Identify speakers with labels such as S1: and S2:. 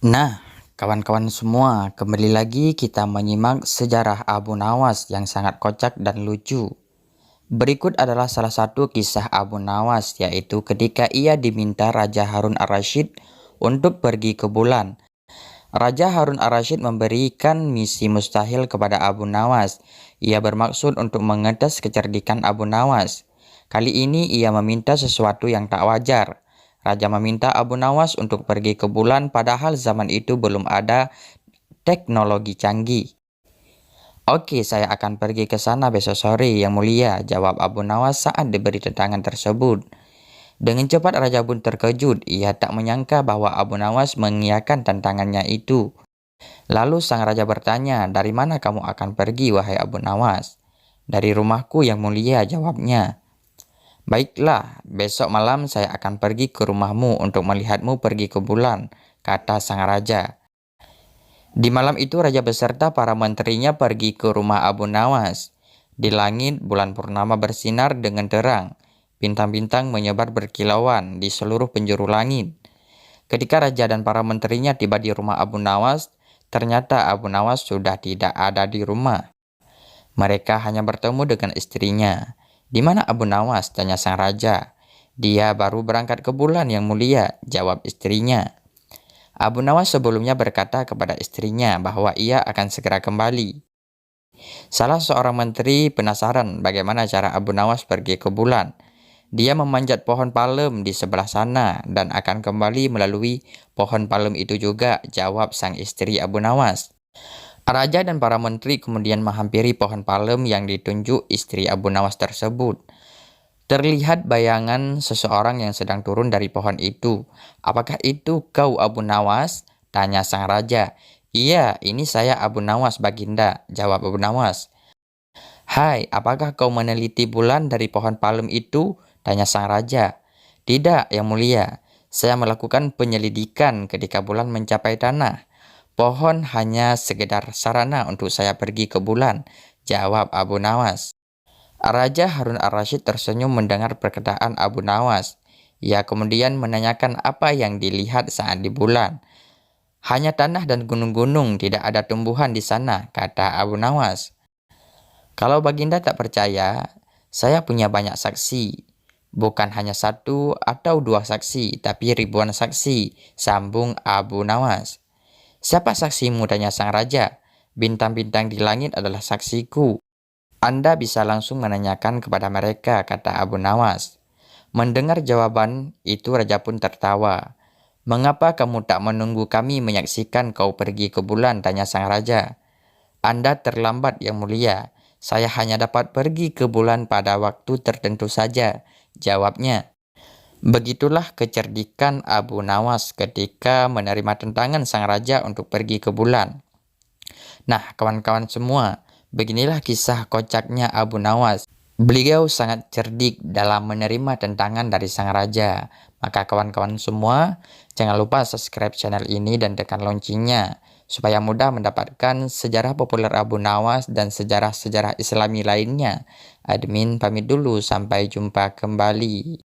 S1: Nah, kawan-kawan semua, kembali lagi kita menyimak sejarah Abu Nawas yang sangat kocak dan lucu. Berikut adalah salah satu kisah Abu Nawas, yaitu ketika ia diminta Raja Harun ar-Rasyid untuk pergi ke bulan. Raja Harun ar-Rasyid memberikan misi mustahil kepada Abu Nawas. Ia bermaksud untuk mengetes kecerdikan Abu Nawas. Kali ini ia meminta sesuatu yang tak wajar. Raja meminta Abu Nawas untuk pergi ke bulan padahal zaman itu belum ada teknologi canggih. Oke, saya akan pergi ke sana besok sore, Yang Mulia, jawab Abu Nawas saat diberi tantangan tersebut. Dengan cepat Raja pun terkejut, ia tak menyangka bahwa Abu Nawas mengiyakan tantangannya itu. Lalu sang raja bertanya, "Dari mana kamu akan pergi, wahai Abu Nawas?" "Dari rumahku, Yang Mulia," jawabnya. "Baiklah, besok malam saya akan pergi ke rumahmu untuk melihatmu pergi ke bulan," kata sang raja. Di malam itu raja beserta para menterinya pergi ke rumah Abu Nawas. Di langit, bulan purnama bersinar dengan terang. Bintang-bintang menyebar berkilauan di seluruh penjuru langit. Ketika raja dan para menterinya tiba di rumah Abu Nawas, ternyata Abu Nawas sudah tidak ada di rumah. Mereka hanya bertemu dengan istrinya. "Di mana Abu Nawas?" tanya sang raja. "Dia baru berangkat ke bulan, Yang Mulia," jawab istrinya. Abu Nawas sebelumnya berkata kepada istrinya bahwa ia akan segera kembali. Salah seorang menteri penasaran bagaimana cara Abu Nawas pergi ke bulan. Dia memanjat pohon palem di sebelah sana dan akan kembali melalui pohon palem itu juga, jawab sang istri Abu Nawas. Raja dan para menteri kemudian menghampiri pohon palem yang ditunjuk istri Abu Nawas tersebut. Terlihat bayangan seseorang yang sedang turun dari pohon itu. "Apakah itu kau, Abu Nawas?" tanya sang raja. "Iya, ini saya Abu Nawas, Baginda," jawab Abu Nawas. "Hai, apakah kau meneliti bulan dari pohon palem itu?" tanya sang raja. "Tidak, Yang Mulia. Saya melakukan penyelidikan ketika bulan mencapai tanah. Pohon hanya sekedar sarana untuk saya pergi ke bulan," jawab Abu Nawas. Raja Harun ar-Rasyid tersenyum mendengar perkataan Abu Nawas. Ia kemudian menanyakan apa yang dilihat saat di bulan. "Hanya tanah dan gunung-gunung, tidak ada tumbuhan di sana," kata Abu Nawas. "Kalau Baginda tak percaya, saya punya banyak saksi. Bukan hanya satu atau dua saksi, tapi ribuan saksi," sambung Abu Nawas. "Siapa saksimu?" tanya sang raja. "Bintang-bintang di langit adalah saksiku. Anda bisa langsung menanyakan kepada mereka," kata Abu Nawas. Mendengar jawaban itu raja pun tertawa. "Mengapa kamu tak menunggu kami menyaksikan kau pergi ke bulan?" tanya sang raja. "Anda terlambat, Yang Mulia. Saya hanya dapat pergi ke bulan pada waktu tertentu saja," jawabnya. Begitulah kecerdikan Abu Nawas ketika menerima tantangan sang raja untuk pergi ke bulan. Nah, kawan-kawan semua, beginilah kisah kocaknya Abu Nawas. Beliau sangat cerdik dalam menerima tantangan dari sang raja. Maka kawan-kawan semua, jangan lupa subscribe channel ini dan tekan loncengnya, supaya mudah mendapatkan sejarah populer Abu Nawas dan sejarah-sejarah Islami lainnya. Admin pamit dulu, sampai jumpa kembali.